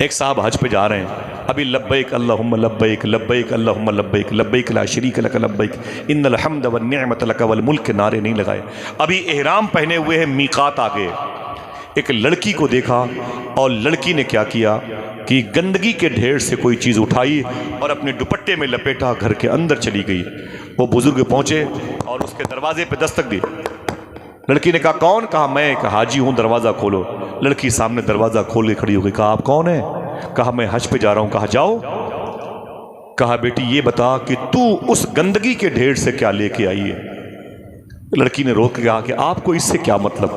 ایک صاحب حج پہ جا رہے ہیں، ابھی لبیک اللہم لبیک لبیک اللہم لبیک لبیک لا شریک لک لبیک ان الحمد والنعمت لک والملک نعرے نہیں لگائے، ابھی احرام پہنے ہوئے ہیں، میقات آ گئے، ایک لڑکی کو دیکھا اور لڑکی نے کیا کیا کہ گندگی کے ڈھیر سے کوئی چیز اٹھائی اور اپنے دوپٹے میں لپیٹا، گھر کے اندر چلی گئی۔ وہ بزرگ پہنچے اور اس کے دروازے پہ دستک دی۔ لڑکی نے کہا کون؟ کہا میں، کہا حاجی ہوں، دروازہ کھولو۔ لڑکی سامنے دروازہ کھول کے کھڑی ہو گئی۔ کہا آپ کون ہیں؟ کہا میں حج پہ جا رہا ہوں۔ کہا جاؤ۔ کہا بیٹی یہ بتا کہ تو اس گندگی کے ڈھیر سے کیا لے کے آئی ہے؟ لڑکی نے رو کے کہا کہ آپ کو اس سے کیا مطلب،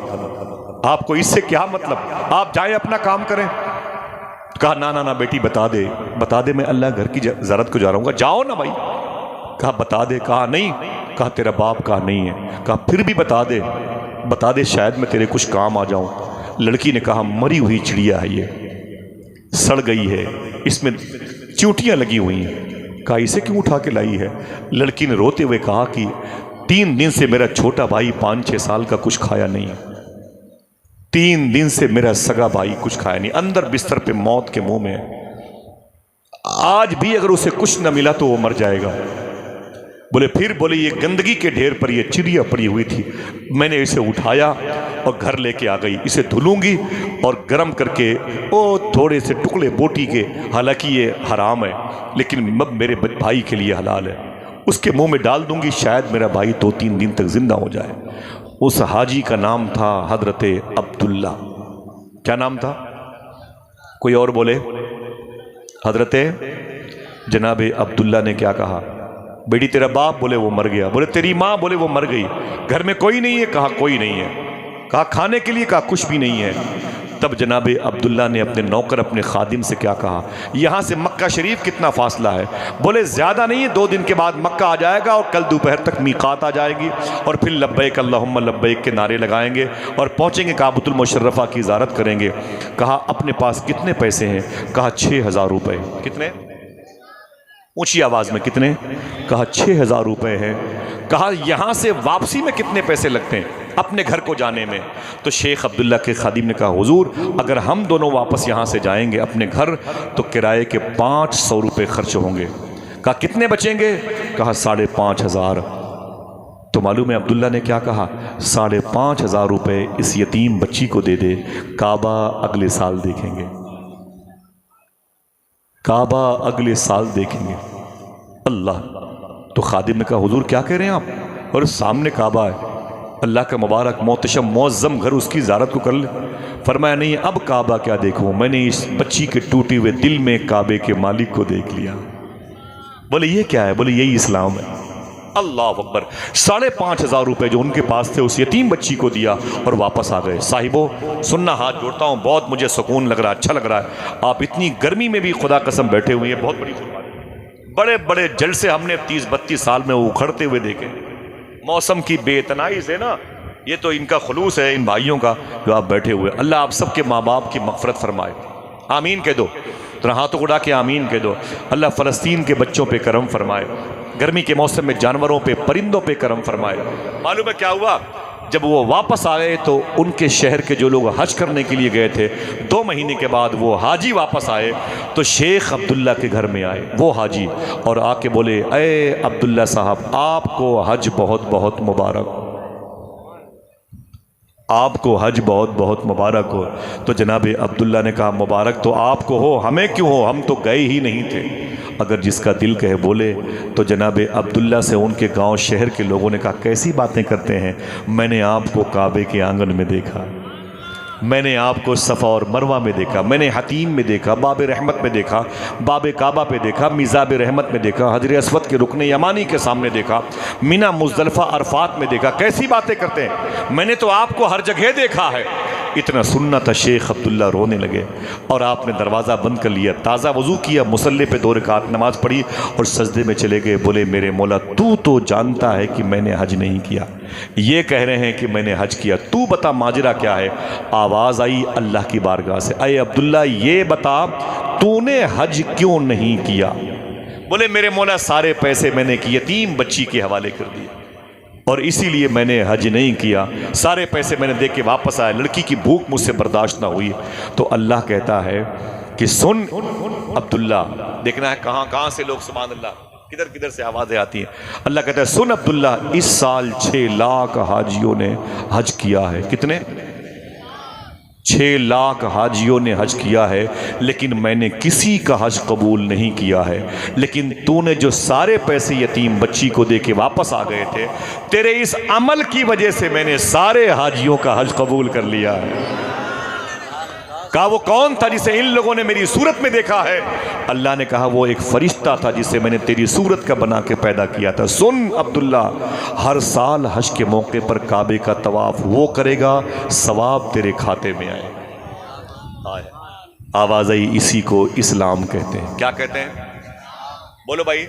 آپ کو اس سے کیا مطلب، آپ جائیں اپنا کام کریں۔ کہا نہ بیٹی بتا دے میں اللہ گھر کی زیارت کو جا رہا ہوں۔ کہا جاؤ نا بھائی۔ کہا بتا دے۔ کہا نہیں۔ کہا تیرا باپ کہا نہیں ہے۔ کہا پھر بھی بتا دے شاید میں تیرے کچھ کام آ جاؤں۔ لڑکی نے کہا مری ہوئی چڑیا ہے، یہ سڑ گئی ہے، اس میں چیونٹیاں لگی ہوئی ہیں۔ کہا اسے کیوں اٹھا کے لائی ہے؟ لڑکی نے روتے ہوئے کہا کہ 3 دن سے میرا چھوٹا بھائی 5-6 سال کا کچھ کھایا نہیں، 3 دن سے میرا سگا بھائی کچھ کھایا نہیں، اندر بستر پہ موت کے منہ میں، آج بھی اگر اسے کچھ نہ ملا تو وہ مر جائے گا۔ بولے یہ گندگی کے ڈھیر پر یہ چڑیا پڑی ہوئی تھی، میں نے اسے اٹھایا اور گھر لے کے آ گئی، اسے دھلوں گی اور گرم کر کے تھوڑے سے ٹکڑے بوٹی کے، حالانکہ یہ حرام ہے لیکن میرے بھائی کے لیے حلال ہے، اس کے منہ میں ڈال دوں گی، شاید میرا بھائی 2-3 دن تک زندہ ہو جائے۔ اس حاجی کا نام تھا حضرت عبداللہ۔ کیا نام تھا؟ کوئی اور بولے؟ حضرت جناب عبداللہ نے کیا کہا؟ بیٹی تیرا باپ؟ بولے وہ مر گیا۔ بولے تیری ماں؟ بولے وہ مر گئی۔ گھر میں کوئی نہیں ہے؟ کہا کوئی نہیں ہے۔ کہا کھانے کے لیے؟ کہا کچھ بھی نہیں ہے۔ تب جناب عبداللہ نے اپنے نوکر، اپنے خادم سے کیا کہا؟ یہاں سے مکہ شریف کتنا فاصلہ ہے؟ بولے زیادہ نہیں ہے، 2 دن کے بعد مکہ آ جائے گا اور کل دوپہر تک میقات آ جائے گی اور پھر لبیک اللہم لبیک کے نعرے لگائیں گے اور پہنچیں گے کعبۃ المشرفہ کی زیارت کریں گے۔ کہا اپنے پاس کتنے پیسے ہیں؟ کہا 6000 روپے۔ کتنے؟ اونچی آواز میں کتنے؟ کہا 6000 روپے ہیں۔ کہا یہاں سے واپسی میں کتنے پیسے لگتے ہیں اپنے گھر کو جانے میں؟ تو شیخ عبداللہ کے خادم نے کہا حضور اگر ہم دونوں واپس یہاں سے جائیں گے اپنے گھر تو کرائے کے 500 روپے خرچ ہوں گے۔ کہا کتنے بچیں گے؟ کہا 5500۔ تو معلوم ہے عبداللہ نے کیا کہا؟ 5500 روپے اس یتیم بچی کو دے دے، کعبہ اگلے سال دیکھیں گے، کعبہ اگلے سال دیکھیں گے۔ اللہ! تو خادم نے کہا حضور کیا کہہ رہے ہیں آپ؟ اور سامنے کعبہ ہے، اللہ کا مبارک محتشم معظم گھر، اس کی زیارت کو کر لیں۔ فرمایا نہیں اب کعبہ کیا دیکھوں، میں نے اس بچی کے ٹوٹے ہوئے دل میں کعبے کے مالک کو دیکھ لیا۔ بولے یہ کیا ہے؟ بولے یہی اسلام ہے۔ اللہ اکبر! 5500 روپے جو ان کے پاس تھے اس یتیم بچی کو دیا اور واپس آ گئے۔ صاحبو سننا، ہاتھ جوڑتا ہوں، بہت مجھے سکون لگ رہا ہے، اچھا لگ رہا ہے، آپ اتنی گرمی میں بھی خدا قسم بیٹھے ہوئے ہیں، بہت بڑی قربانی۔ بڑے بڑے جلسے ہم نے 30-32 سال میں اکھڑتے ہوئے دیکھے، موسم کی بے اتنائی سے نا، یہ تو ان کا خلوص ہے ان بھائیوں کا جو آپ بیٹھے ہوئے۔ اللہ آپ سب کے ماں باپ کی مغفرت فرمائے، آمین کہہ دو، ذرا ہاتھوں اڑا کے آمین کہہ دو۔ اللہ فلسطین کے بچوں پہ کرم فرمائے، گرمی کے موسم میں جانوروں پہ، پرندوں پہ کرم فرمائے۔ معلوم ہے کیا ہوا؟ جب وہ واپس آئے تو ان کے شہر کے جو لوگ حج کرنے کے لیے گئے تھے 2 مہینے کے بعد وہ حاجی واپس آئے تو شیخ عبداللہ کے گھر میں آئے وہ حاجی اور آ کے بولے اے عبداللہ صاحب آپ کو حج بہت بہت مبارک، آپ کو حج بہت بہت مبارک ہو۔ تو جناب عبداللہ نے کہا مبارک تو آپ کو ہو، ہمیں کیوں ہو، ہم تو گئے ہی نہیں تھے۔ اگر جس کا دل کہے بولے۔ تو جناب عبداللہ سے ان کے گاؤں شہر کے لوگوں نے کہا کیسی باتیں کرتے ہیں، میں نے آپ کو کعبے کے آنگن میں دیکھا، میں نے آپ کو صفا اور مروہ میں دیکھا، میں نے حتیم میں دیکھا، باب رحمت میں دیکھا، باب کعبہ پہ دیکھا، میزاب رحمت میں دیکھا، حجر اسود کے رکن یمانی کے سامنے دیکھا، مینا مزدلفہ عرفات میں دیکھا، کیسی باتیں کرتے ہیں، میں نے تو آپ کو ہر جگہ دیکھا ہے۔ اتنا سننا تھا شیخ عبداللہ رونے لگے اور آپ نے دروازہ بند کر لیا، تازہ وضو کیا، مصلی پہ 2 رکعت نماز پڑھی اور سجدے میں چلے گئے۔ بولے میرے مولا تو جانتا ہے کہ میں نے حج نہیں کیا، یہ کہہ رہے ہیں کہ میں نے حج کیا، تو بتا ماجرا کیا ہے۔ آواز آئی اللہ کی بارگاہ سے اے عبداللہ یہ بتا تو نے حج کیوں نہیں کیا؟ بولے میرے مولا سارے پیسے میں نے کی یتیم بچی کے حوالے کر دیے اور اسی لیے میں نے حج نہیں کیا، سارے پیسے میں نے دے کے واپس آئے، لڑکی کی بھوک مجھ سے برداشت نہ ہوئی۔ تو اللہ کہتا ہے کہ سن عبداللہ، دیکھنا ہے کہاں کہاں سے لوگ سبحان اللہ کدھر کدھر سے آوازیں آتی ہیں۔ اللہ کہتا ہے سن عبداللہ، اس سال 6 لاکھ حاجیوں نے حج کیا ہے۔ کتنے؟ 6 لاکھ حاجیوں نے حج کیا ہے، لیکن میں نے کسی کا حج قبول نہیں کیا ہے۔ لیکن تو نے جو سارے پیسے یتیم بچی کو دے کے واپس آ گئے تھے، تیرے اس عمل کی وجہ سے میں نے سارے حاجیوں کا حج قبول کر لیا ہے۔ کہا وہ کون تھا جسے ان لوگوں نے میری صورت میں دیکھا ہے؟ اللہ نے کہا وہ ایک فرشتہ تھا جسے میں نے تیری صورت کا بنا کے پیدا کیا تھا۔ سن عبداللہ، ہر سال حج کے موقع پر کعبے کا طواف وہ کرے گا، ثواب تیرے کھاتے میں آئے۔ آواز آئی، اسی کو اسلام کہتے ہیں۔ کیا کہتے ہیں؟ بولو بھائی۔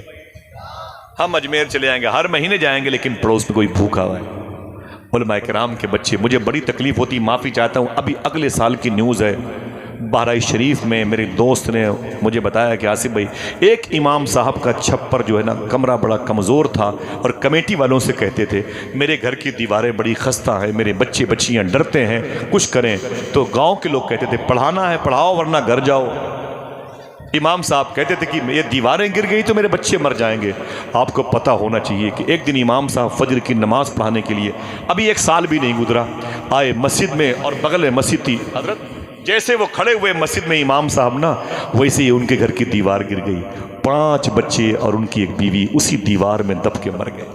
ہم اجمیر چلے جائیں گے، ہر مہینے جائیں گے، لیکن پڑوس میں کوئی بھوکا ہوا ہے۔ علماء کرام کے بچے، مجھے بڑی تکلیف ہوتی، معافی چاہتا ہوں۔ ابھی اگلے سال کی نیوز ہے، بہرائچ شریف میں میرے دوست نے مجھے بتایا کہ آصف بھائی، ایک امام صاحب کا چھپر جو ہے نا، کمرہ بڑا کمزور تھا، اور کمیٹی والوں سے کہتے تھے میرے گھر کی دیواریں بڑی خستہ ہیں، میرے بچے بچیاں ڈرتے ہیں، کچھ کریں۔ تو گاؤں کے لوگ کہتے تھے پڑھانا ہے پڑھاؤ ورنہ گھر جاؤ۔ امام صاحب کہتے تھے کہ یہ دیواریں گر گئی تو میرے بچے مر جائیں گے۔ آپ کو پتہ ہونا چاہیے کہ ایک دن امام صاحب فجر کی نماز پڑھانے کے لیے، ابھی 1 سال بھی نہیں گزرا، آئے مسجد میں، اور بغل میں مسجد تھی۔ حضرت جیسے وہ کھڑے ہوئے مسجد میں امام صاحب نا، ویسے ہی ان کے گھر کی دیوار گر گئی، 5 بچے اور ان کی ایک بیوی اسی دیوار میں دب کے مر گئے۔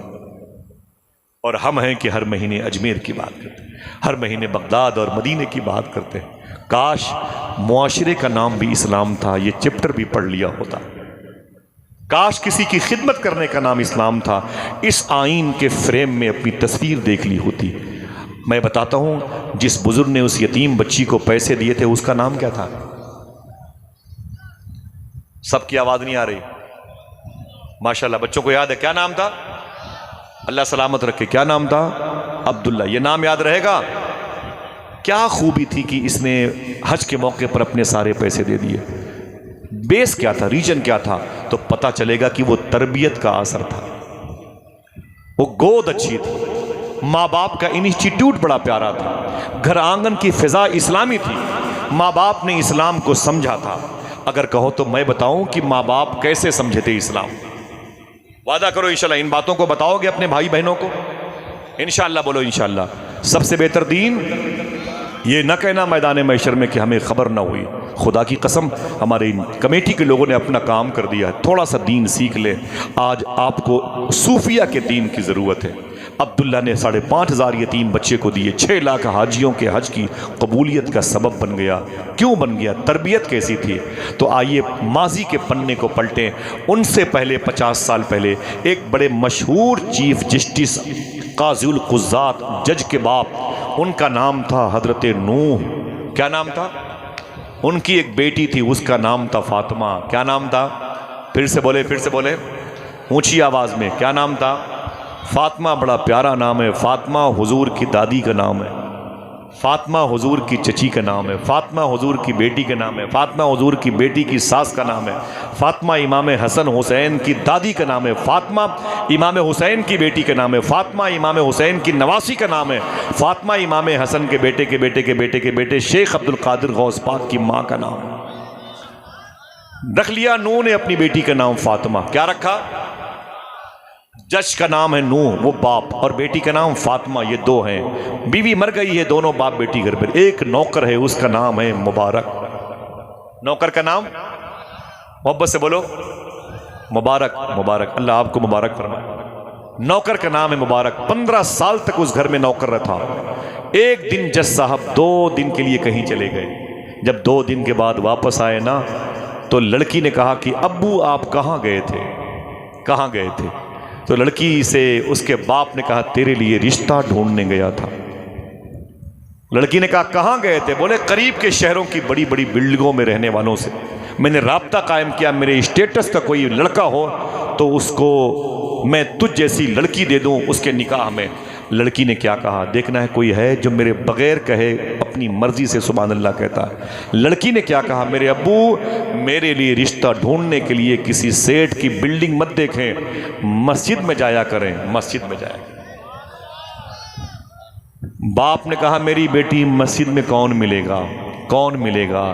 اور ہم ہیں کہ ہر مہینے اجمیر کی بات کرتے ہیں، ہر مہینے بغداد اور مدینے کی بات کرتے ہیں۔ کاش معاشرے کا نام بھی اسلام تھا، یہ چپٹر بھی پڑھ لیا ہوتا۔ کاش کسی کی خدمت کرنے کا نام اسلام تھا، اس آئین کے فریم میں اپنی تصویر دیکھ لی ہوتی۔ میں بتاتا ہوں، جس بزرگ نے اس یتیم بچی کو پیسے دیے تھے، اس کا نام کیا تھا؟ سب کی آواز نہیں آ رہی؟ ماشاءاللہ بچوں کو یاد ہے، کیا نام تھا؟ اللہ سلامت رکھے، کیا نام تھا؟ عبداللہ۔ یہ نام یاد رہے گا؟ کیا خوبی تھی کہ اس نے حج کے موقع پر اپنے سارے پیسے دے دیے؟ بیس کیا تھا، ریجن کیا تھا؟ تو پتہ چلے گا کہ وہ تربیت کا اثر تھا، وہ گود اچھی تھی، ماں باپ کا انسٹیٹیوٹ بڑا پیارا تھا، گھر آنگن کی فضا اسلامی تھی، ماں باپ نے اسلام کو سمجھا تھا۔ اگر کہو تو میں بتاؤں کہ ماں باپ کیسے سمجھے تھے اسلام؟ وعدہ کرو انشاءاللہ ان باتوں کو بتاؤ گے اپنے بھائی بہنوں کو؟ انشاءاللہ بولو انشاءاللہ۔ سب سے بہتر دین یہ نہ کہنا میدان محشر میں کہ ہمیں خبر نہ ہوئی۔ خدا کی قسم ہمارے کمیٹی کے لوگوں نے اپنا کام کر دیا ہے، تھوڑا سا دین سیکھ لیں۔ آج آپ کو صوفیہ کے دین کی ضرورت ہے۔ عبداللہ نے 5,500 یتیم بچے کو دیے، 6 لاکھ حاجیوں کے حج کی قبولیت کا سبب بن گیا۔ کیوں بن گیا؟ تربیت کیسی تھی؟ تو آئیے ماضی کے پنے کو پلٹیں۔ ان سے پہلے 50 سال پہلے ایک بڑے مشہور چیف جسٹس، قاضی القضات، جج کے باپ، ان کا نام تھا حضرت نوح۔ کیا نام تھا؟ ان کی ایک بیٹی تھی، اس کا نام تھا فاطمہ۔ کیا نام تھا؟ پھر سے بولے اونچی آواز میں، کیا نام تھا؟ فاطمہ۔ بڑا پیارا نام ہے۔ فاطمہ حضور کی دادی کا نام ہے، فاطمہ حضور کی چچی کا نام ہے، فاطمہ حضور کی بیٹی کا نام ہے، فاطمہ حضور کی بیٹی کی ساس کا نام ہے، فاطمہ امام حسن حسین کی دادی کا نام ہے، فاطمہ امام حسین کی بیٹی کا نام ہے، فاطمہ امام حسین کی نواسی کا نام ہے، فاطمہ امام حسن کے بیٹے کے بیٹے کے بیٹے کے بیٹے شیخ عبد القادر غوث پاک کی ماں کا نام ہے۔ رکھ لیا نوح نے اپنی بیٹی کا نام فاطمہ۔ کیا رکھا؟ جج کا نام ہے نوح، وہ باپ، اور بیٹی کا نام فاطمہ، یہ 2 ہیں۔ بیوی مر گئی ہے، دونوں باپ بیٹی گھر پر۔ ایک نوکر ہے، اس کا نام ہے مبارک۔ نوکر کا نام محبت سے بولو، مبارک۔ مبارک، اللہ آپ کو مبارک فرمائے۔ نوکر کا نام ہے مبارک۔ 15 سال تک اس گھر میں نوکر رہا۔ ایک دن جج صاحب 2 دن کے لیے کہیں چلے گئے۔ جب 2 دن کے بعد واپس آئے نا، تو لڑکی نے کہا کہ ابو آپ کہاں گئے تھے؟ کہاں گئے تھے؟ تو لڑکی سے اس کے باپ نے کہا تیرے لیے رشتہ ڈھونڈنے گیا تھا۔ لڑکی نے کہا کہاں گئے تھے؟ بولے قریب کے شہروں کی بڑی بڑی بلڈنگوں میں رہنے والوں سے میں نے رابطہ قائم کیا، میرے اسٹیٹس کا کوئی لڑکا ہو تو اس کو میں تجھ جیسی لڑکی دے دوں اس کے نکاح میں۔ لڑکی نے کیا کہا؟ دیکھنا ہے کوئی ہے جو میرے بغیر کہے اپنی مرضی سے سبحان اللہ کہتا ہے۔ لڑکی نے کیا کہا؟ میرے ابو میرے لیے رشتہ ڈھونڈنے کے لیے کسی سیٹ کی بلڈنگ مت دیکھیں، مسجد میں جایا کریں، مسجد میں جایا کریں۔ باپ نے کہا میری بیٹی مسجد میں کون ملے گا، کون ملے گا؟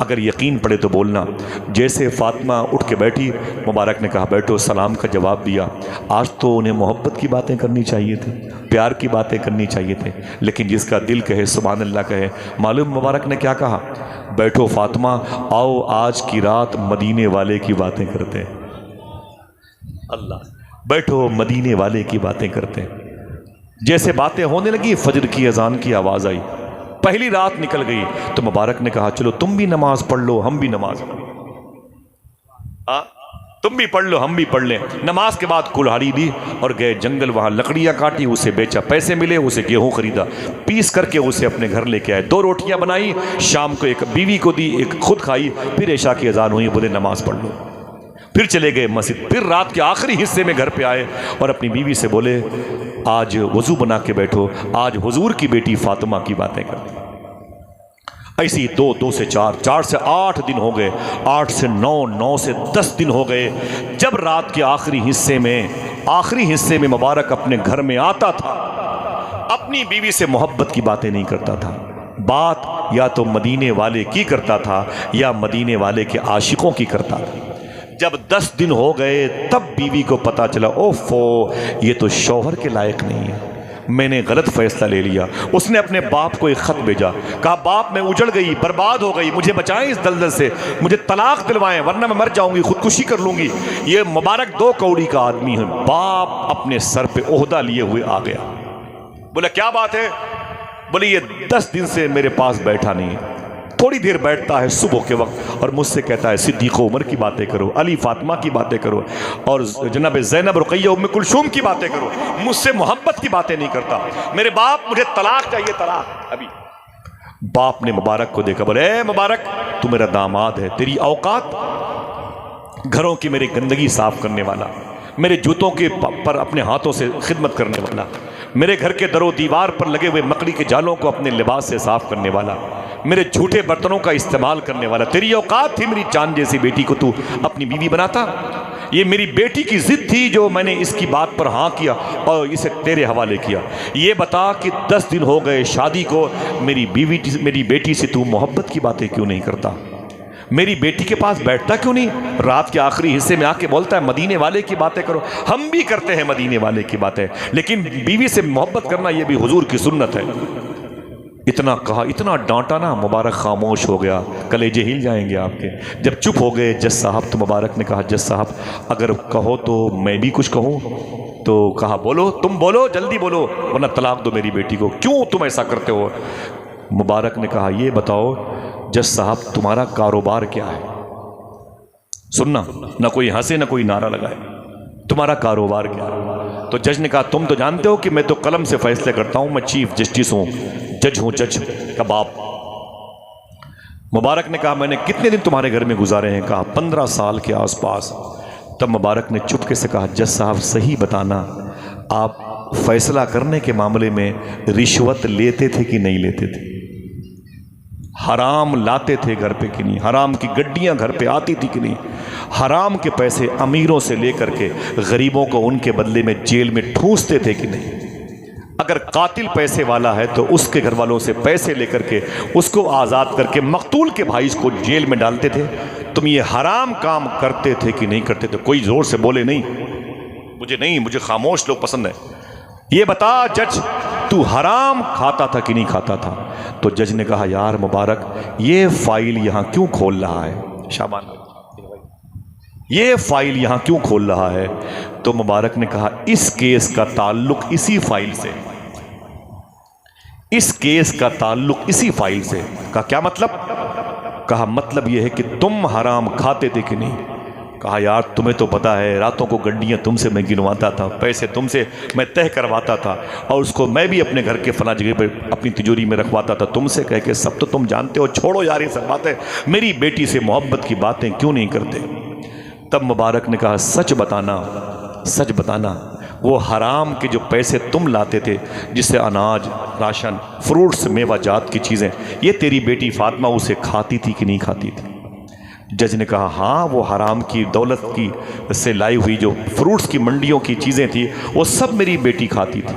اگر یقین پڑے تو بولنا۔ جیسے فاطمہ اٹھ کے بیٹھی، مبارک نے کہا بیٹھو، سلام کا جواب دیا۔ آج تو انہیں محبت کی باتیں کرنی چاہیے تھی، پیار کی باتیں کرنی چاہیے تھے، لیکن جس کا دل کہے سبحان اللہ کہے۔ معلوم مبارک نے کیا کہا؟ بیٹھو فاطمہ، آؤ آج کی رات مدینے والے کی باتیں کرتے ہیں۔ اللہ، بیٹھو مدینے والے کی باتیں کرتے ہیں۔ جیسے باتیں ہونے لگی، فجر کی اذان کی آواز آئی، پہلی رات نکل گئی۔ تو مبارک نے کہا چلو تم بھی نماز پڑھ لو، ہم بھی نماز پڑھ لیں، تم بھی پڑھ لو ہم بھی پڑھ لیں۔ نماز کے بعد کلہاڑی دی اور گئے جنگل، وہاں لکڑیاں کاٹی، اسے بیچا، پیسے ملے، اسے گیہوں خریدا، پیس کر کے اسے اپنے گھر لے کے آئے، 2 روٹیاں بنائی، شام کو ایک بیوی کو دی، ایک خود کھائی، پھر عشاء کی اذان ہوئی، بولے نماز پڑھ لو، پھر چلے گئے مسجد۔ پھر رات کے آخری حصے میں گھر پہ آئے اور اپنی بیوی سے بولے آج وضو بنا کے بیٹھو، آج حضور کی بیٹی فاطمہ کی باتیں کرتے۔ ایسی 2 سے 4، 4 سے 8 دن ہو گئے، 8 سے 9، 9 سے 10 دن ہو گئے۔ جب رات کے آخری حصے میں مبارک اپنے گھر میں آتا تھا، اپنی بیوی سے محبت کی باتیں نہیں کرتا تھا، بات یا تو مدینے والے کی کرتا تھا یا مدینے والے کے عاشقوں کی کرتا تھا۔ جب 10 دن ہو گئے تب بیوی کو پتا چلا اوفو، یہ تو شوہر کے لائق نہیں ہے، میں نے غلط فیصلہ لے لیا۔ اس نے اپنے باپ کو ایک خط بھیجا، کہا باپ میں اجڑ گئی، برباد ہو گئی، مجھے بچائیں اس دلدل سے، مجھے طلاق دلوائیں ورنہ میں مر جاؤں گی، خودکشی کر لوں گی۔ یہ مبارک 2 کوڑی کا آدمی ہے۔ باپ اپنے سر پہ عہدہ لیے ہوئے آ گیا، بولا کیا بات ہے؟ بولی یہ 10 دن سے میرے پاس بیٹھا نہیں ہے، تھوڑی دیر بیٹھتا ہے صبح کے وقت اور مجھ سے کہتا ہے صدیق عمر کی باتیں کرو، علی فاطمہ کی باتیں کرو، اور جناب زینب رقیہ ام کلثوم کی باتیں کرو، مجھ سے محبت کی باتیں نہیں کرتا۔ میرے باپ مجھے طلاق چاہیے، طلاق ابھی۔ باپ نے مبارک کو دیکھا، بولے اے مبارک تو میرا داماد ہے، تیری اوقات، گھروں کی میری گندگی صاف کرنے والا، میرے جوتوں کے پر اپنے ہاتھوں سے خدمت کرنے والا، میرے گھر کے در و دیوار پر لگے ہوئے مکڑی کے جالوں کو اپنے لباس سے صاف کرنے والا، میرے جھوٹے برتنوں کا استعمال کرنے والا، تیری اوقات تھی میری چاند جیسی بیٹی کو تو اپنی بیوی بناتا؟ یہ میری بیٹی کی ضد تھی جو میں نے اس کی بات پر ہاں کیا اور اسے تیرے حوالے کیا۔ یہ بتا کہ 10 دن ہو گئے شادی کو، میری بیٹی سے تو محبت کی باتیں کیوں نہیں کرتا؟ میری بیٹی کے پاس بیٹھتا کیوں نہیں؟ رات کے آخری حصے میں آ کے بولتا ہے مدینے والے کی باتیں کرو۔ ہم بھی کرتے ہیں مدینے والے کی باتیں، لیکن بیوی سے محبت کرنا یہ بھی حضور کی سنت ہے۔ اتنا کہا، اتنا ڈانٹا نا، مبارک خاموش ہو گیا، کلیجے ہل جائیں گے آپ کے۔ جب چپ ہو گئے جج صاحب تو مبارک نے کہا جج صاحب اگر کہو تو میں بھی کچھ کہوں؟ تو کہا بولو، تم بولو، جلدی بولو ورنہ طلاق دو میری بیٹی کو، کیوں تم ایسا کرتے ہو؟ مبارک نے کہا یہ بتاؤ جج صاحب تمہارا کاروبار کیا ہے؟ سننا، نہ کوئی ہنسے نہ کوئی نعرہ لگائے، تمہارا کاروبار کیا ہے؟ تو جج نے کہا تم تو جانتے ہو کہ میں تو قلم سے فیصلے کرتا ہوں، میں چیف جسٹس ہوں، جج ہوں، جج کا باپ۔ مبارک نے کہا میں نے کتنے دن تمہارے گھر میں گزارے ہیں؟ کہا 15 سال کے آس پاس۔ تب مبارک نے چپکے سے کہا جج صاحب صحیح بتانا، آپ فیصلہ کرنے کے معاملے میں رشوت لیتے تھے کہ نہیں لیتے تھے؟ حرام لاتے تھے گھر پہ کہ نہیں؟ حرام کی گڈیاں گھر پہ آتی تھی کہ نہیں؟ حرام کے پیسے امیروں سے لے کر کے غریبوں کو ان کے بدلے میں جیل میں ٹھونستے تھے کہ نہیں؟ اگر قاتل پیسے والا ہے تو اس کے گھر والوں سے پیسے لے کر کے اس کو آزاد کر کے مقتول کے بھائی کو جیل میں ڈالتے تھے۔ تم یہ حرام کام کرتے تھے کہ نہیں کرتے تھے؟ کوئی زور سے بولے نہیں، مجھے خاموش لوگ پسند ہے۔ یہ بتا جج تو حرام کھاتا تھا کہ نہیں کھاتا تھا؟ تو جج نے کہا یار مبارک یہ فائل یہاں کیوں کھول رہا ہے؟ شابان، یہ فائل یہاں کیوں کھول رہا ہے؟ تو مبارک نے کہا اس کیس کا تعلق اسی فائل سے، اس کیس کا تعلق اسی فائل سے۔ کہا کیا مطلب؟ کہا مطلب یہ ہے کہ تم حرام کھاتے تھے کہ نہیں؟ کہا یار تمہیں تو پتا ہے راتوں کو گڈیاں تم سے میں گنواتا تھا، پیسے تم سے میں طے کرواتا تھا، اور اس کو میں بھی اپنے گھر کے فلاں جگہ پہ اپنی تجوری میں رکھواتا تھا تم سے کہہ کے، سب تو تم جانتے ہو، چھوڑو یار یہ سب باتیں، میری بیٹی سے محبت کی باتیں کیوں نہیں کرتے؟ تب مبارک نے کہا سچ بتانا، سچ بتانا، وہ حرام کے جو پیسے تم لاتے تھے جس سے اناج، راشن، فروٹس، میوہ جات کی چیزیں، یہ تیری بیٹی فاطمہ اسے کھاتی تھی کہ نہیں کھاتی تھی؟ جج نے کہا ہاں وہ حرام کی دولت کی سے لائی ہوئی جو فروٹس کی منڈیوں کی چیزیں تھی وہ سب میری بیٹی کھاتی تھی،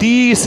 30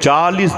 40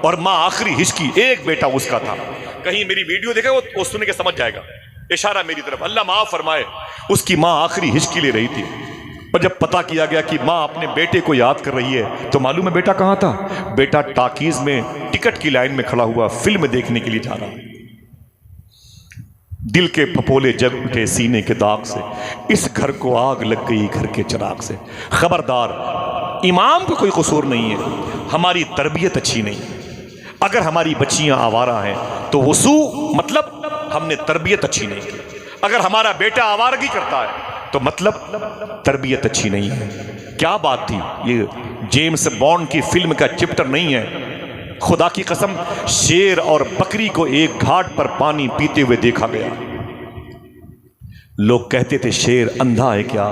اور ماں آخری ہچکی، ایک بیٹا اس کا تھا. کہیں میری ویڈیو دیکھے وہ سن کے سمجھ جائے گا، اشارہ میری طرف، اللہ معاف فرمائے. اس کی ماں آخری ہچکی لے رہی تھی، اور جب پتا کیا گیا کہ ماں اپنے بیٹے کو یاد کر رہی ہے تو معلوم ہے بیٹا کہاں تھا؟ بیٹا ٹاکیز میں ٹکٹ کی لائن میں کھڑا ہوا فلم دیکھنے کے لیے جا رہا. دل کے پھپولے جگ اٹھے سینے کے داغ سے، اس گھر کو آگ لگ گئی گھر کے چراغ سے. خبردار، امام کو کوئی قصور نہیں ہے، ہماری تربیت اچھی نہیں. اگر ہماری بچیاں آوارہ ہیں تو وضو مطلب ہم نے تربیت اچھی نہیں کی. اگر ہمارا بیٹا آوارگی کرتا ہے تو مطلب تربیت اچھی نہیں ہے. کیا بات تھی، یہ جیمز بانڈ کی فلم کا چپٹر نہیں ہے. خدا کی قسم، شیر اور بکری کو ایک گھاٹ پر پانی پیتے ہوئے دیکھا گیا. لوگ کہتے تھے شیر اندھا ہے کیا،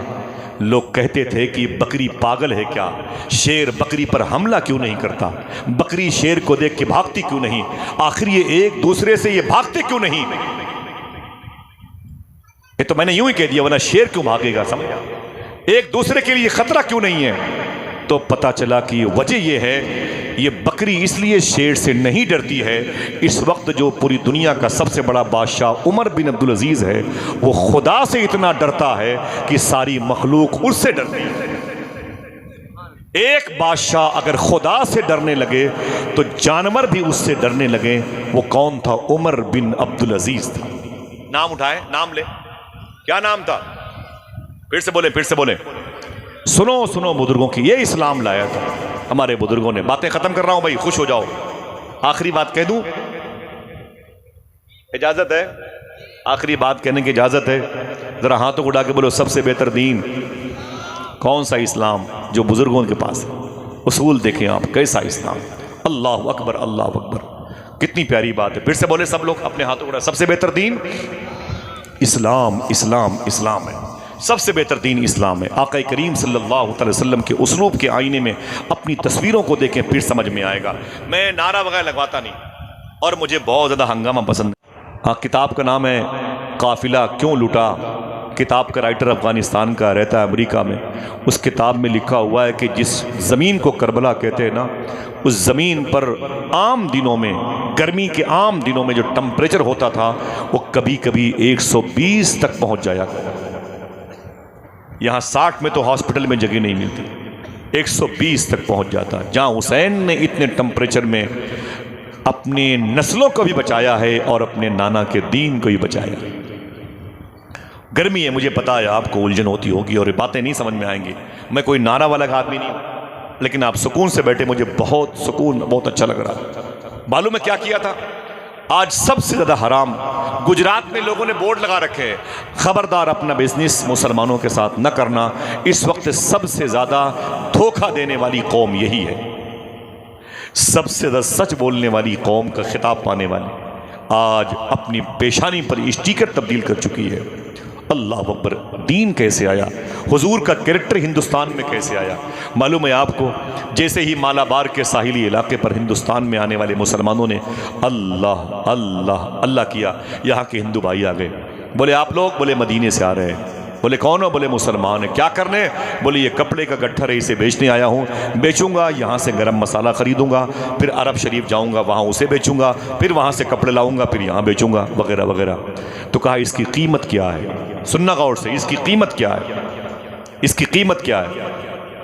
لوگ کہتے تھے کہ بکری پاگل ہے کیا، شیر بکری پر حملہ کیوں نہیں کرتا، بکری شیر کو دیکھ کے بھاگتی کیوں نہیں، آخر یہ ایک دوسرے سے یہ بھاگتے کیوں نہیں. یہ تو میں نے یوں ہی کہہ دیا، ورنہ شیر کیوں بھاگے گا، سمجھا؟ ایک دوسرے کے لیے خطرہ کیوں نہیں ہے؟ تو پتا چلا کہ وجہ یہ ہے، یہ بکری اس لیے شیر سے نہیں ڈرتی ہے. اس وقت جو پوری دنیا کا سب سے بڑا بادشاہ عمر بن عبدالعزیز ہے، وہ خدا سے اتنا ڈرتا ہے کہ ساری مخلوق اس سے ڈرتی ہے. ایک بادشاہ اگر خدا سے ڈرنے لگے تو جانور بھی اس سے ڈرنے لگے. وہ کون تھا؟ عمر بن عبدالعزیز تھا. نام اٹھائے، نام لے، کیا نام تھا؟ پھر سے بولیں، پھر سے بولیں. سنو سنو بزرگوں کی، یہ اسلام لایا تھا ہمارے بزرگوں نے. باتیں ختم کر رہا ہوں بھائی، خوش ہو جاؤ. آخری بات کہہ دوں، اجازت ہے؟ آخری بات کہنے کی اجازت ہے؟ ذرا ہاتھوں اڑا کے بولو سب سے بہتر دین کون سا؟ اسلام جو بزرگوں کے پاس ہے. اصول دیکھیں آپ، کیسا اسلام. اللہ اکبر، اللہ اکبر، کتنی پیاری بات ہے. پھر سے بولے سب لوگ، اپنے ہاتھوں اڑا. سب سے بہتر دین اسلام، اسلام، اسلام ہے. سب سے بہتر دین اسلام ہے. آقا کریم صلی اللہ علیہ وسلم کے اسلوب کے آئینے میں اپنی تصویروں کو دیکھیں، پھر سمجھ میں آئے گا. میں نعرہ وغیرہ لگواتا نہیں، اور مجھے بہت زیادہ ہنگامہ پسند ہے. کتاب کا نام ہے قافلہ کیوں لوٹا. کتاب کا رائٹر افغانستان کا، رہتا ہے امریکہ میں. اس کتاب میں لکھا ہوا ہے کہ جس زمین کو کربلا کہتے ہیں نا، اس زمین پر عام دنوں میں، گرمی کے عام دنوں میں جو ٹمپریچر ہوتا تھا وہ کبھی کبھی 120 تک پہنچ جایا. یہاں 60 میں تو ہاسپٹل میں جگہ نہیں ملتی، 120 تک پہنچ جاتا. جہاں حسین نے اتنے ٹمپریچر میں اپنی نسلوں کو بھی بچایا ہے اور اپنے نانا کے دین کو بھی بچایا. گرمی ہے، مجھے پتا ہے آپ کو الجھن ہوتی ہوگی اور یہ باتیں نہیں سمجھ میں آئیں گی. میں کوئی نعرہ والا آدمی نہیں ہوں، لیکن آپ سکون سے بیٹھے، مجھے بہت سکون، بہت اچھا لگ رہا. معلوم ہے کیا کیا تھا؟ آج سب سے زیادہ حرام گجرات میں لوگوں نے بورڈ لگا رکھے ہیں، خبردار اپنا بزنس مسلمانوں کے ساتھ نہ کرنا. اس وقت سب سے زیادہ دھوکہ دینے والی قوم یہی ہے، سب سے زیادہ سچ بولنے والی قوم کا خطاب پانے والی آج اپنی پیشانی پر اسٹیکر تبدیل کر چکی ہے. اللہ اکبر. دین کیسے آیا؟ حضور کا کریکٹر ہندوستان میں کیسے آیا؟ معلوم ہے آپ کو، جیسے ہی مالابار کے ساحلی علاقے پر ہندوستان میں آنے والے مسلمانوں نے اللہ اللہ اللہ کیا، یہاں کے ہندو بھائی آ گئے. بولے آپ لوگ؟ بولے مدینے سے آ رہے ہیں. بولے کون ہو؟ بولے مسلمان ہے. کیا کرنے؟ بولے یہ کپڑے کا گٹھر ہے، اسے بیچنے آیا ہوں، بیچوں گا، یہاں سے گرم مسالہ خریدوں گا، پھر عرب شریف جاؤں گا، وہاں اسے بیچوں گا، پھر وہاں سے کپڑے لاؤں گا، پھر یہاں بیچوں گا، وغیرہ وغیرہ. تو کہا اس کی قیمت کیا ہے؟ سننا غور سے، اس کی قیمت کیا ہے؟ اس کی قیمت کیا ہے؟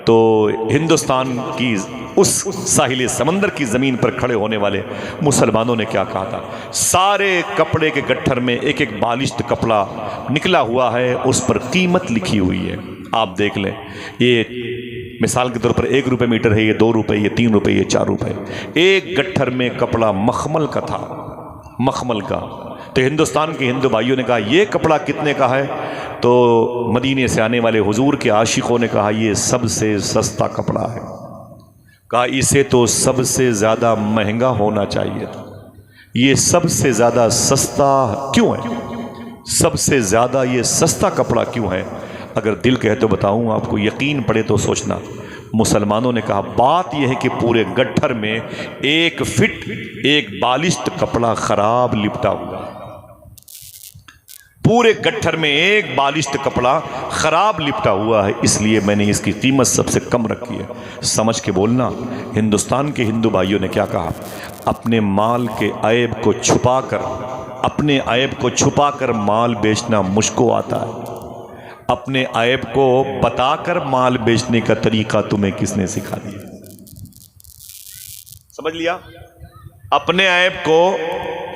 تو ہندوستان کی اس ساحل سمندر کی زمین پر کھڑے ہونے والے مسلمانوں نے کیا کہا تھا؟ سارے کپڑے کے گٹھر میں ایک ایک بالشت کپڑا نکلا ہوا ہے، اس پر قیمت لکھی ہوئی ہے. آپ دیکھ لیں، یہ مثال کے طور پر 1 روپے میٹر ہے، یہ 2 روپے، یہ 3 روپے، یہ 4 روپے. ایک گٹھر میں کپڑا مخمل کا تھا، مخمل کا. تو ہندوستان کے ہندو بھائیوں نے کہا یہ کپڑا کتنے کا ہے؟ تو مدینے سے آنے والے حضور کے عاشقوں نے کہا یہ سب سے سستا کپڑا ہے. کہا اسے تو سب سے زیادہ مہنگا ہونا چاہیے تھا. یہ سب سے زیادہ سستا کیوں ہے؟ سب سے زیادہ یہ سستا کپڑا کیوں ہے؟ اگر دل کہے تو بتاؤں آپ کو، یقین پڑے تو سوچنا. مسلمانوں نے کہا بات یہ ہے کہ پورے گٹھر میں 1 فٹ 1 بالشت کپڑا خراب لپٹا ہوا، پورے گٹھر میں ایک بالشت کپڑا خراب لپٹا ہوا ہے، اس لیے میں نے اس کی قیمت سب سے کم رکھی ہے۔ سمجھ کے بولنا۔ ہندوستان کے ہندو بھائیوں نے کیا کہا؟ اپنے مال کے عیب کو چھپا کر، اپنے عیب کو چھپا کر مال بیچنا مجھ کو آتا ہے، اپنے عیب کو بتا کر مال بیچنے کا طریقہ تمہیں کس نے سکھا دیا؟ سمجھ لیا؟ اپنے عیب کو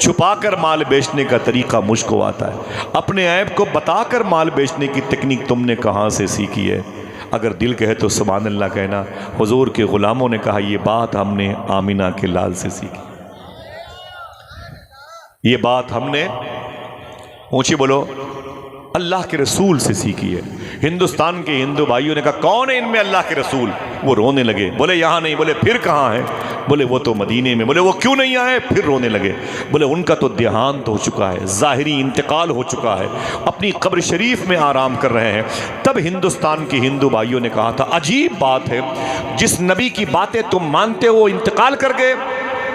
چھپا کر مال بیچنے کا طریقہ مجھ کو آتا ہے، اپنے عیب کو بتا کر مال بیچنے کی تکنیک تم نے کہاں سے سیکھی ہے؟ اگر دل کہے تو سبحان اللہ کہنا۔ حضور کے غلاموں نے کہا یہ بات ہم نے آمینہ کے لال سے سیکھی، یہ بات ہم نے، اونچی بولو، اللہ کے رسول سے سیکھی ہے۔ ہندوستان کے ہندو بھائیوں نے کہا کون ہے ان میں اللہ کے رسول؟ وہ رونے لگے، بولے یہاں نہیں، بولے پھر کہاں ہے؟ بولے وہ تو مدینے میں، بولے وہ کیوں نہیں آئے؟ پھر رونے لگے، بولے ان کا تو دیہانت ہو چکا ہے، ظاہری انتقال ہو چکا ہے، اپنی قبر شریف میں آرام کر رہے ہیں۔ تب ہندوستان کے ہندو بھائیوں نے کہا تھا عجیب بات ہے، جس نبی کی باتیں تم مانتے ہو انتقال کر گئے؟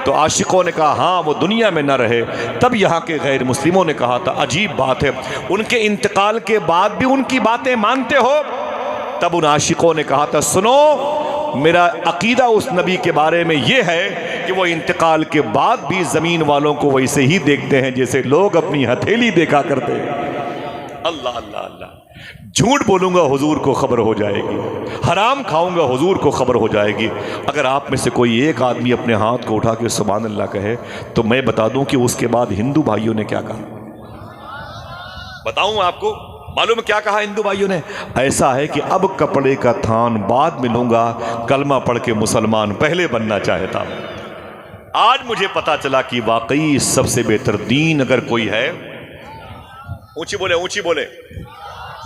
تو عاشقوں نے کہا ہاں وہ دنیا میں نہ رہے۔ تب یہاں کے غیر مسلموں نے کہا تھا عجیب بات ہے، ان کے انتقال کے بعد بھی ان کی باتیں مانتے ہو؟ تب ان عاشقوں نے کہا تھا سنو، میرا عقیدہ اس نبی کے بارے میں یہ ہے کہ وہ انتقال کے بعد بھی زمین والوں کو ویسے ہی دیکھتے ہیں جیسے لوگ اپنی ہتھیلی دیکھا کرتے ہیں۔ اللہ اللہ اللہ، جھوٹ بولوں گا حضور کو خبر ہو جائے گی، حرام کھاؤں گا حضور کو خبر ہو جائے گی۔ اگر آپ میں سے کوئی ایک آدمی اپنے ہاتھ کو اٹھا کے سبحان اللہ کہے تو میں بتا دوں کہ اس کے بعد ہندو بھائیوں نے کیا کہا۔ بتاؤں آپ کو، معلوم کیا کہا ہندو بھائیوں نے؟ ایسا ہے کہ اب کپڑے کا تھان بعد میں لوں گا، کلمہ پڑھ کے مسلمان پہلے بننا چاہتا ہوں۔ آج مجھے پتا چلا کہ واقعی سب سے بہتر دین اگر کوئی ہے، اونچی بولے اونچی بولے،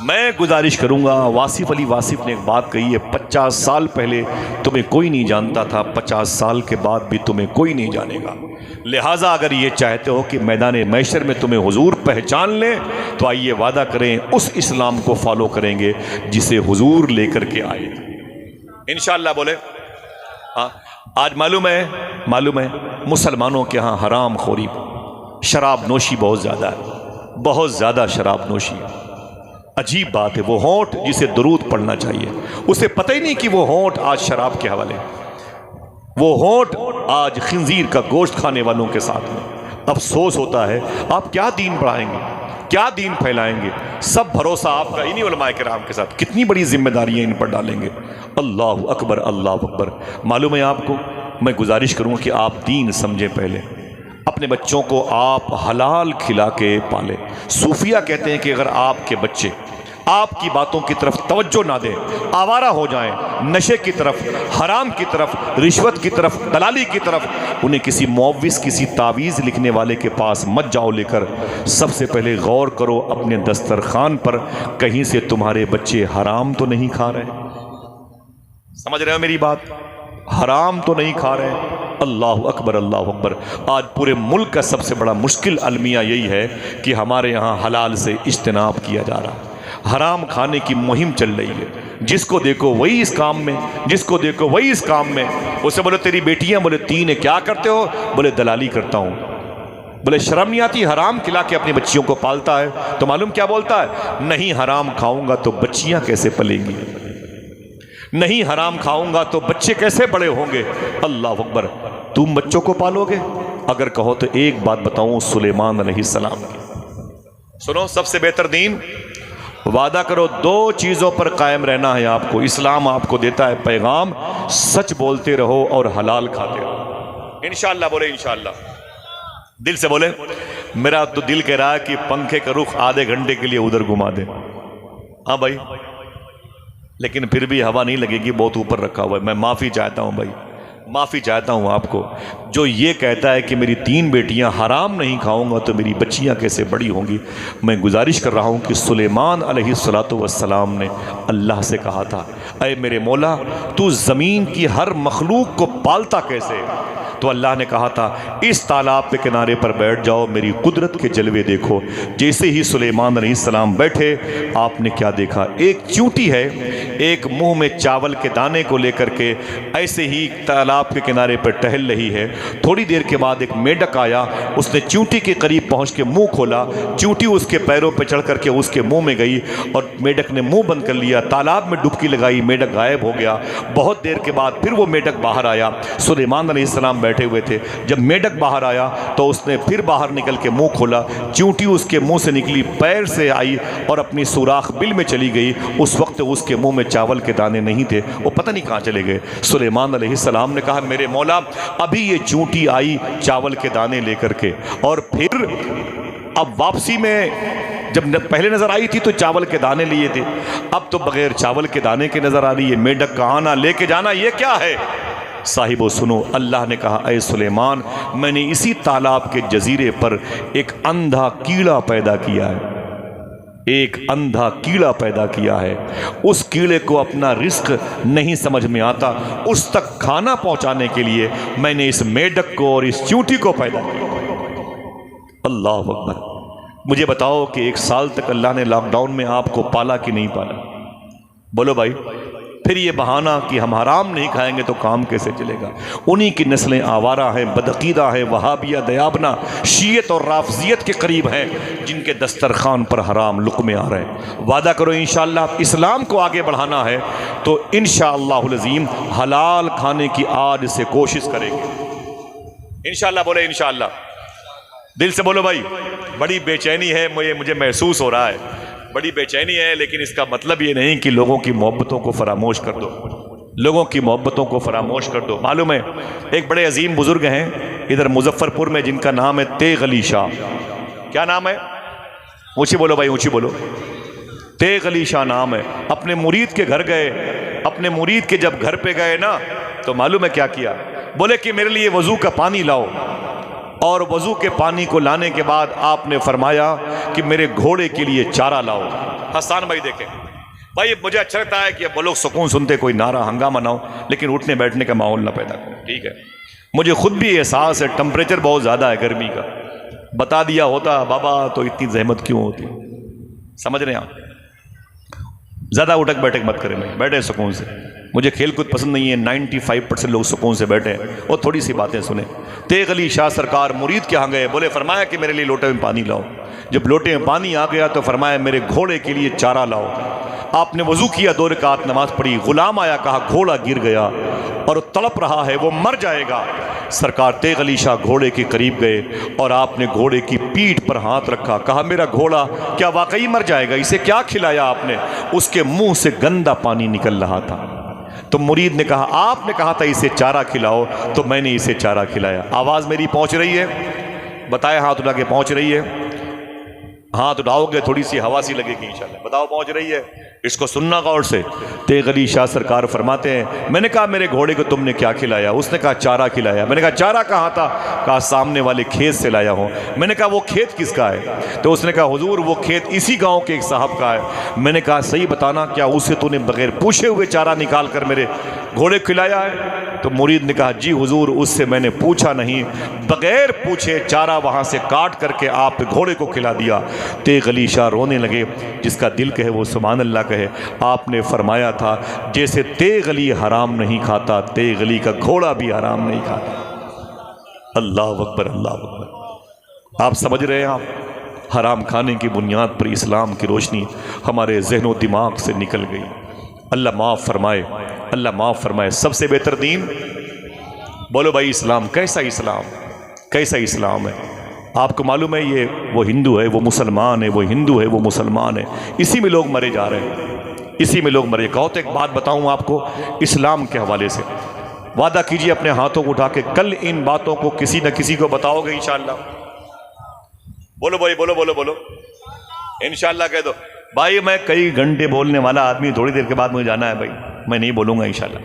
میں گزارش کروں گا، واصف علی واصف نے ایک بات کہی ہے، 50 سال پہلے تمہیں کوئی نہیں جانتا تھا، 50 سال کے بعد بھی تمہیں کوئی نہیں جانے گا۔ لہٰذا اگر یہ چاہتے ہو کہ میدان محشر میں تمہیں حضور پہچان لیں تو آئیے وعدہ کریں اس اسلام کو فالو کریں گے جسے حضور لے کر کے آئے انشاءاللہ۔ بولے ہاں۔ آج معلوم ہے مسلمانوں کے ہاں حرام خوری، شراب نوشی بہت زیادہ ہے، بہت زیادہ شراب نوشی ہے۔ عجیب بات ہے، وہ ہونٹ جسے درود پڑھنا چاہیے اسے پتہ ہی نہیں کہ وہ ہونٹ آج شراب کے حوالے، وہ ہونٹ آج خنزیر کا گوشت کھانے والوں کے ساتھ میں۔ افسوس ہوتا ہے، آپ کیا دین پڑھائیں گے، کیا دین پھیلائیں گے؟ سب بھروسہ آپ کا انہی علماء کرام کے ساتھ، کتنی بڑی ذمہ داریاں ان پر ڈالیں گے۔ اللہ اکبر اللہ اکبر۔ معلوم ہے آپ کو، میں گزارش کروں گا کہ آپ دین سمجھیں پہلے، اپنے بچوں کو آپ حلال کھلا کے پالیں۔ صوفیہ کہتے ہیں کہ اگر آپ کے بچے آپ کی باتوں کی طرف توجہ نہ دیں، آوارہ ہو جائیں، نشے کی طرف، حرام کی طرف، رشوت کی طرف، دلالی کی طرف، انہیں کسی معوذ، کسی تعویذ لکھنے والے کے پاس مت جاؤ لے کر۔ سب سے پہلے غور کرو اپنے دسترخوان پر کہیں سے تمہارے بچے حرام تو نہیں کھا رہے؟ سمجھ رہے ہو میری بات؟ حرام تو نہیں کھا رہے؟ اللہ اکبر اللہ اکبر۔ آج پورے ملک کا سب سے بڑا مشکل المیہ یہی ہے کہ ہمارے یہاں حلال سے اجتناب کیا جا رہا ہے، حرام کھانے کی مہم چل رہی ہے۔ جس کو دیکھو وہی اس کام میں، جس کو دیکھو وہی اس کام میں۔ اسے بولے تیری بیٹیاں، بولے 3 ہے، کیا کرتے ہو؟ بولے دلالی کرتا ہوں۔ بولے شرم نہیں آتی؟ حرام کھلا کے اپنی بچیوں کو پالتا ہے۔ تو معلوم کیا بولتا ہے؟ نہیں حرام کھاؤں گا تو بچیاں کیسے پلیں گی، نہیں حرام کھاؤں گا تو بچے کیسے بڑے ہوں گے۔ اللہ اکبر۔ تم بچوں کو پالو گے؟ اگر کہو تو ایک بات بتاؤں سلیمان علیہ السلام کی، سنو، سب سے بہتر دین، وعدہ کرو 2 چیزوں پر قائم رہنا ہے آپ کو۔ اسلام آپ کو دیتا ہے پیغام، سچ بولتے رہو اور حلال کھاتے رہو۔ انشاءاللہ بولے انشاءاللہ، دل سے بولے۔ میرا تو دل کہہ رہا ہے کہ پنکھے کا رخ آدھے گھنٹے کے لیے ادھر گھما دے، ہاں بھائی، لیکن پھر بھی ہوا نہیں لگے گی، بہت اوپر رکھا ہوا ہے۔ میں معافی چاہتا ہوں بھائی، معافی چاہتا ہوں آپ کو۔ جو یہ کہتا ہے کہ میری 3 بیٹیاں حرام نہیں کھاؤں گا تو میری بچیاں کیسے بڑی ہوں گی، میں گزارش کر رہا ہوں کہ سلیمان علیہ السلام نے اللہ سے کہا تھا اے میرے مولا، تو زمین کی ہر مخلوق کو پالتا کیسے؟ تو اللہ نے کہا تھا اس تالاب کے کنارے پر بیٹھ جاؤ، میری قدرت کے جلوے دیکھو۔ جیسے ہی سلیمان علیہ السلام بیٹھے، آپ نے کیا دیکھا؟ ایک چونٹی ہے، ایک منہ میں چاول کے دانے کو لے کر کے ایسے ہی تالاب کے کنارے پر ٹہل رہی ہے۔ تھوڑی دیر کے بعد ایک میڈک آیا، اس نے چونٹی کے قریب پہنچ کے منہ کھولا، چونٹی اس کے پیروں پہ چڑھ کر کے اس کے منہ میں گئی اور میڈک نے منہ بند کر لیا، تالاب میں ڈبکی لگائی، میڈک غائب ہو گیا۔ بہت دیر کے بعد پھر وہ میڈک باہر آیا، سلیمان علیہ السلام بیٹھے ہوئے تھے۔ جب میڈک باہر آیا تو اس نے پھر باہر نکل کے منہ کھولا، چونٹی اس کے منہ سے نکلی، پیر سے آئی اور اپنی سوراخ بل میں چلی گئی۔ اس وقت اس کے منہ میں چاول کے دانے نہیں تھے، وہ پتہ نہیں کہاں چلے گئے۔ سلیمان علیہ السلام نے کہا میرے مولا ابھی یہ چونٹی آئی چاول کے دانے لے کر کے، اور پھر اب واپسی میں جب پہلے نظر آئی تھی تو چاول کے دانے لیے تھے، اب تو بغیر چاول کے دانے کے نظر آ رہی ہے، میڈک کا آنا لے کے جانا یہ کیا ہے؟ صاحبو سنو، اللہ نے کہا اے سلیمان میں نے اسی تالاب کے جزیرے پر ایک اندھا کیڑا پیدا کیا ہے، ایک اندھا کیڑا پیدا کیا ہے۔ اس کیڑے کو اپنا رزق نہیں سمجھ میں آتا، اس تک کھانا پہنچانے کے لیے میں نے اس میڈک کو اور اس چونٹی کو پیدا کیا۔ اللہ اکبر۔ مجھے بتاؤ کہ 1 سال تک اللہ نے لاک ڈاؤن میں آپ کو پالا کہ نہیں پالا؟ بولو بھائی، پھر یہ بہانہ کہ ہم حرام نہیں کھائیں گے تو کام کیسے چلے گا؟ انہی کی نسلیں آوارہ ہیں، بدعقیدہ ہیں، وہابیہ، دیابنہ، شیعت اور رافضیت کے قریب ہیں، جن کے دسترخوان پر حرام لقمے آ رہے ہیں۔ وعدہ کرو انشاءاللہ اسلام کو آگے بڑھانا ہے تو انشاءاللہ العظیم حلال کھانے کی آج سے کوشش کریں گے انشاءاللہ۔ بولے انشاءاللہ، دل سے بولو بھائی۔ بڑی بے چینی ہے، مجھے محسوس ہو رہا ہے، بڑی بے چینی ہے، لیکن اس کا مطلب یہ نہیں کہ لوگوں کی محبتوں کو فراموش کر دو، لوگوں کی محبتوں کو فراموش کر دو۔ معلوم ہے ایک بڑے عظیم بزرگ ہیں ادھر مظفر پور میں، جن کا نام ہے تیغ علی شاہ۔ کیا نام ہے؟ اونچی بولو بھائی، اونچی بولو۔ تیغ علی شاہ نام ہے۔ اپنے مرید کے گھر گئے، اپنے مرید کے جب گھر پہ گئے نا تو معلوم ہے کیا کیا؟ بولے کہ میرے لیے وضو کا پانی لاؤ، اور وضو کے پانی کو لانے کے بعد آپ نے فرمایا کہ میرے گھوڑے کے لیے چارہ لاؤ۔ حسان بھائی دیکھیں بھائی، مجھے اچھا لگتا ہے کہ وہ لوگ سکون سنتے، کوئی نعرہ ہنگامہ نہ ہو، لیکن اٹھنے بیٹھنے کا ماحول نہ پیدا کریں، ٹھیک ہے؟ مجھے خود بھی احساس ہے ٹمپریچر بہت زیادہ ہے گرمی کا، بتا دیا ہوتا بابا تو اتنی زحمت کیوں ہوتی؟ سمجھ رہے ہیں آپ؟ زیادہ اٹھک بیٹھک مت کریں بھائی، بیٹھے سکون سے۔ مجھے کھیل کود پسند نہیں ہے، 95% لوگ سکون سے بیٹھے ہیں اور تھوڑی سی باتیں سنیں۔ تیغ علی شاہ سرکار مرید کے ہاں گئے، بولے فرمایا کہ میرے لیے لوٹے میں پانی لاؤ۔ جب لوٹے میں پانی آ گیا تو فرمایا میرے گھوڑے کے لیے چارہ لاؤ۔ آپ نے وضو کیا، 2 رکعت نماز پڑھی، غلام آیا، کہا گھوڑا گر گیا اور تڑپ رہا ہے، وہ مر جائے گا۔ سرکار تیغ علی شاہ گھوڑے کے قریب گئے اور آپ نے گھوڑے کی پیٹھ پر ہاتھ رکھا، کہا میرا گھوڑا کیا واقعی مر جائے گا؟ اسے کیا کھلایا آپ نے؟ اس کے منہ سے گندا پانی نکل رہا تھا۔ تو مرید نے کہا آپ نے کہا تھا اسے چارہ کھلاؤ، تو میں نے اسے چارہ کھلایا۔ آواز میری پہنچ رہی ہے؟ بتائے ہاتھ اٹھا کے پہنچ رہی ہے؟ ہاتھ اٹھاؤ گے تھوڑی سی ہوا سی لگے گی انشاءاللہ، بتاؤ پہنچ رہی ہے؟ اس کو سننا غور سے۔ تیغ علی شاہ سرکار فرماتے ہیں میں نے کہا میرے گھوڑے کو تم نے کیا کھلایا؟ اس نے کہا چارہ کھلایا۔ میں نے کہا چارہ کہاں تھا؟ کہا سامنے والے کھیت سے لایا ہوں۔ میں نے کہا وہ کھیت کس کا ہے؟ تو اس نے کہا حضور وہ کھیت اسی گاؤں کے ایک صاحب کا ہے۔ میں نے کہا صحیح بتانا، کیا اسے تو نے بغیر پوچھے ہوئے چارہ نکال کر میرے گھوڑے کھلایا ہے؟ تو مرید نے کہا جی حضور اس سے میں نے پوچھا نہیں، بغیر پوچھے چارہ وہاں سے کاٹ کر کے آپ گھوڑے کو کھلا دیا۔ تیغ علی شاہ رونے لگے، جس کا دل کہے وہ سبحان اللہ کہے۔ آپ نے فرمایا تھا جیسے تیغ علی حرام نہیں کھاتا، تیغ علی کا گھوڑا بھی حرام نہیں کھاتا۔ اللہ اکبر، اللہ اکبر۔ آپ سمجھ رہے ہیں؟ آپ حرام کھانے کی بنیاد پر اسلام کی روشنی ہمارے ذہن و دماغ سے نکل گئی۔ اللہ معاف فرمائے، اللہ معاف فرمائے۔ سب سے بہتر دین، بولو بھائی اسلام۔ کیسا اسلام؟ کیسا اسلام ہے؟ آپ کو معلوم ہے یہ وہ ہندو ہے وہ مسلمان ہے، وہ ہندو ہے وہ مسلمان ہے، اسی میں لوگ مرے جا رہے ہیں، اسی میں لوگ مرے۔ کہو تو ایک بات بتاؤں آپ کو اسلام کے حوالے سے، وعدہ کیجئے اپنے ہاتھوں کو اٹھا کے کل ان باتوں کو کسی نہ کسی کو بتاؤ گے انشاءاللہ؟ بولو بھائی، بولو بولو بولو، انشاءاللہ کہہ دو۔ بھائی میں کئی گھنٹے بولنے والا آدمی، تھوڑی دیر کے بعد مجھے جانا ہے بھائی، میں نہیں بولوں گا انشاءاللہ۔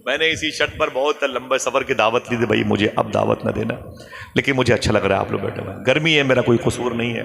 میں نے اسی شرط پر بہت لمبے سفر کی دعوت لی تھی، بھائی مجھے اب دعوت نہ دینا، لیکن مجھے اچھا لگ رہا ہے آپ لوگ بیٹھے ہوئے۔ گرمی ہے، میرا کوئی قصور نہیں ہے۔